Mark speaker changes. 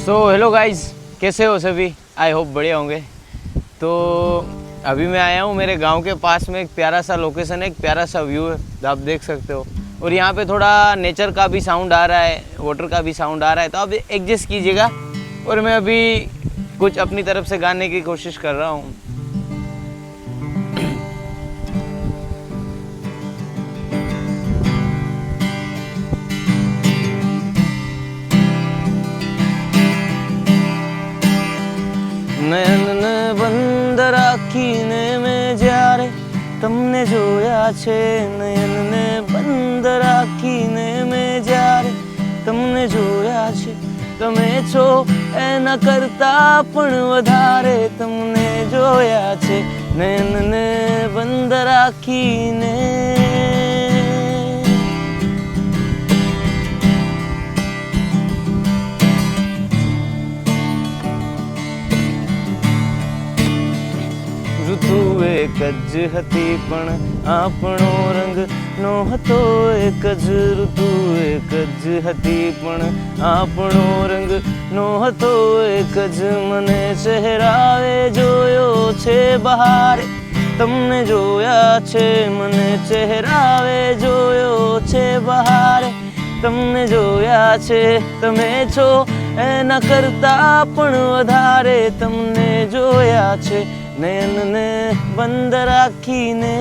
Speaker 1: Hello guys, कैसे हो सभी? आई होप बढ़िया होंगे। तो अभी मैं आया हूँ मेरे गांव के पास में, एक प्यारा सा लोकेशन है, एक प्यारा सा व्यू है, आप देख सकते हो। और यहाँ पे थोड़ा नेचर का भी साउंड आ रहा है, वाटर का भी साउंड आ रहा है, तो आप एडजस्ट कीजिएगा। और मैं अभी कुछ अपनी तरफ से गाने की कोशिश कर रहा हूँ। નયન બંધ રાખીને મેં જ્યારે તમને જોયા છે, નયનને બંધ રાખીને મેં જ્યારે તમને જોયા છે, તમે છો એના કરતા પણ વધારે તમને જોયા છે, નયનને બંધ રાખીને। ઋતુ એક જ હતી પણ આપણો રંગ નો હતો એક જ, ઋતુ એક જ હતી પણ આપણો રંગ નો હતો એક જ, મને ચહેરાવે જોયો છે બહારે, તમને જોયા છે, મને ચહેરાવે જોયો છે બહારે, તમને જોયા છે, તમે છો એના કરતા પણ વધારે તમને જોયા છે, નયનને બંધ રાખીને।